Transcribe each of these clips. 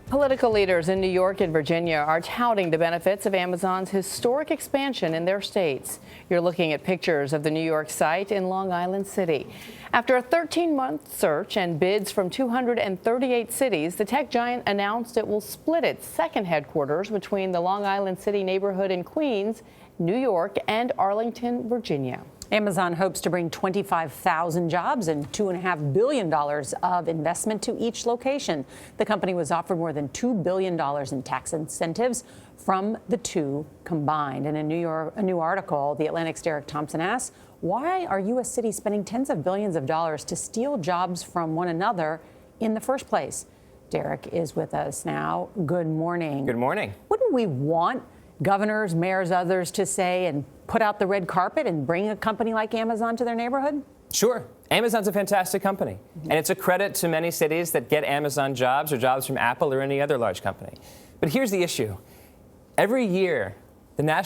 Political leaders in New York and Virginia are touting the benefits of Amazon's historic expansion in their states. You're looking at pictures of the New York site in Long Island City. After a 13-month search and bids from 238 cities, the tech giant announced it will split its second headquarters between the Long Island City neighborhood in Queens, New York, and Arlington, Virginia. Amazon hopes to bring 25,000 jobs and $2.5 billion of investment to each location. The company was offered more than $2 billion in tax incentives from the two combined. In a new article, The Atlantic's Derek Thompson asks, why are U.S. cities spending tens of billions of dollars to steal jobs from one another in the first place? Derek is with us now. Good morning. Good morning. Wouldn't we want governors, mayors, others to say and put out the red carpet and bring a company like Amazon to their neighborhood? Sure. Amazon's a fantastic company, and it's a credit to many cities that get Amazon jobs or jobs from Apple or any other large company. But here's the issue. Every year,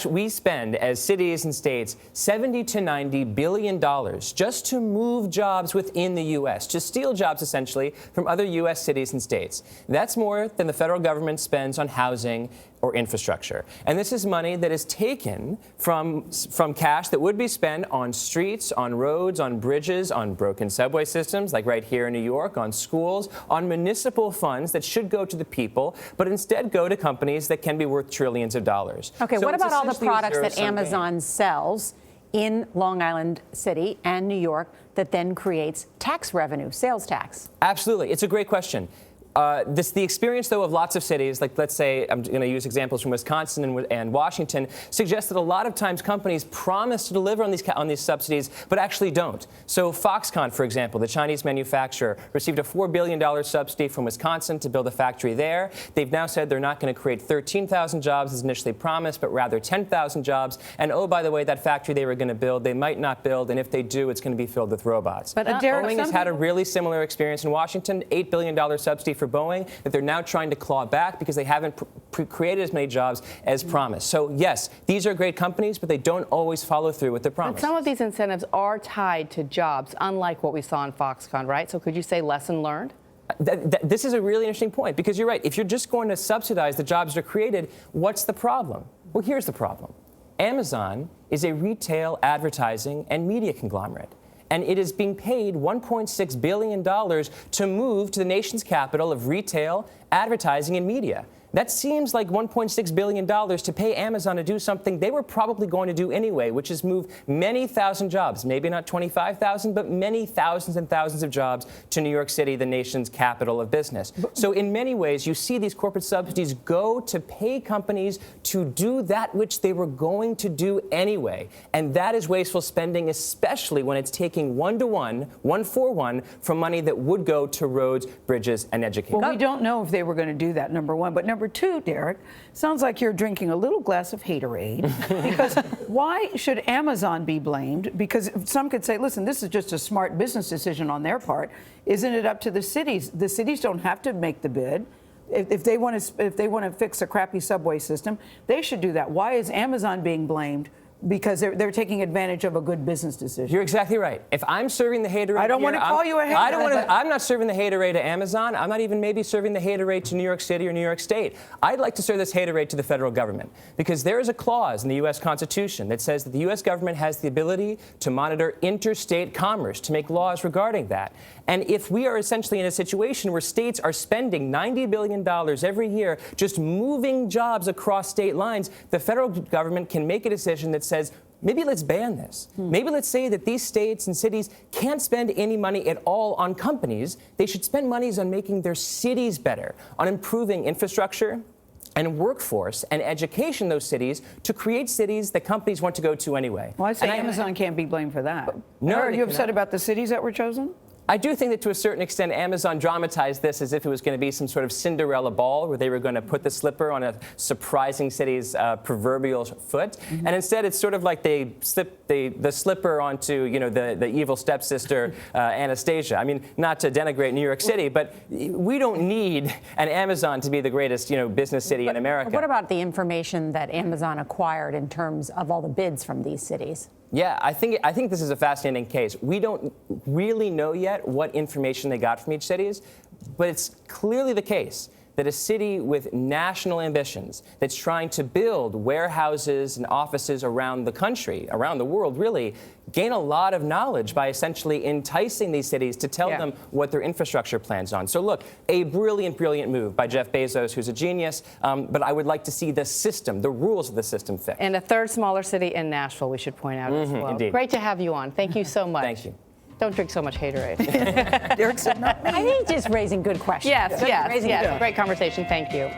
we spend, as cities and states, $70 to $90 billion just to move jobs within the U.S., to steal jobs, essentially, from other U.S. cities and states. That's more than the federal government spends on housing or infrastructure. And this is money that is taken from cash that would be spent on streets, on roads, on bridges, on broken subway systems, like right here in New York, on schools, on municipal funds that should go to the people, but instead go to companies that can be worth trillions of dollars. Okay, so what about all the products that Amazon sells in Long Island City and New York that then creates tax revenue, sales tax? Absolutely. It's a great question. The experience, though, of lots of cities, like let's say, I'm going to use examples from Wisconsin and Washington, suggests that a lot of times companies promise to deliver on these subsidies, but actually don't. So Foxconn, for example, the Chinese manufacturer, received a $4 billion subsidy from Wisconsin to build a factory there. They've now said they're not going to create 13,000 jobs as initially promised, but rather 10,000 jobs. And oh, by the way, that factory they were going to build, they might not build, and if they do, it's going to be filled with robots. But Boeing has had a really similar experience in Washington, $8 billion subsidy for Boeing that they're now trying to claw back because they haven't created as many jobs as promised. So yes, these are great companies, but they don't always follow through with their promise. But some of these incentives are tied to jobs, unlike what we saw in Foxconn, right? So could you say lesson learned? This is a really interesting point, because you're right. If you're just going to subsidize the jobs that are created, what's the problem? Well, here's the problem. Amazon is a retail, advertising, and media conglomerate. And it is being paid $1.6 billion to move to the nation's capital of retail, advertising, and media. That seems like $1.6 billion to pay Amazon to do something they were probably going to do anyway, which is move many thousand jobs, maybe not 25,000, but many thousands and thousands of jobs to New York City, the nation's capital of business. So in many ways, you see these corporate subsidies go to pay companies to do that which they were going to do anyway. And that is wasteful spending, especially when it's taking one-to-one, one-for-one, from money that would go to roads, bridges, and education. Well, we don't know if they were going to do that, number one. But number two, Derek, sounds like you're drinking a little glass of haterade. Because why should Amazon be blamed? Because some could say, listen, this is just a smart business decision on their part. Isn't it up to the cities? The cities don't have to make the bid. If they want to fix a crappy subway system, they should do that. Why is Amazon being blamed? Because they're taking advantage of a good business decision. You're exactly right. If I'm serving the haterade, I don't want to call you a hater. I'm not serving the haterade to Amazon. I'm not even maybe serving the haterade to New York City or New York State. I'd like to serve this haterade to the federal government, because there is a clause in the U.S. Constitution that says that the U.S. government has the ability to monitor interstate commerce, to make laws regarding that. And if we are essentially in a situation where states are spending $90 billion every year just moving jobs across state lines, the federal government can make a decision that says, maybe let's ban this. Maybe let's say that these states and cities can't spend any money at all on companies. They should spend monies on making their cities better, on improving infrastructure and workforce and education in those cities to create cities that companies want to go to anyway. Well, I say Amazon can't be blamed for that. No, are you upset about the cities that were chosen? I do think that to a certain extent, Amazon dramatized this as if it was going to be some sort of Cinderella ball where they were going to put the slipper on a surprising city's proverbial foot. And instead, it's sort of like they slipped the slipper onto, you know, the evil stepsister, Anastasia. I mean, not to denigrate New York City, but we don't need an Amazon to be the greatest, you know, business city in America. What about the information that Amazon acquired in terms of all the bids from these cities? Yeah, I think this is a fascinating case. We don't really know yet what information they got from each cities, but it's clearly the case that a city with national ambitions that's trying to build warehouses and offices around the country, around the world really, gain a lot of knowledge by essentially enticing these cities to tell them what their infrastructure plans on. So look, a brilliant, brilliant move by Jeff Bezos, who's a genius, but I would like to see the system, the rules of the system fixed. And a third smaller city in Nashville, we should point out as well. Indeed. Great to have you on. Thank you so much. Thank you. Don't drink so much haterade. Derek said not me. I think just raising good questions. Yes, Raising good yes. Great conversation. Thank you.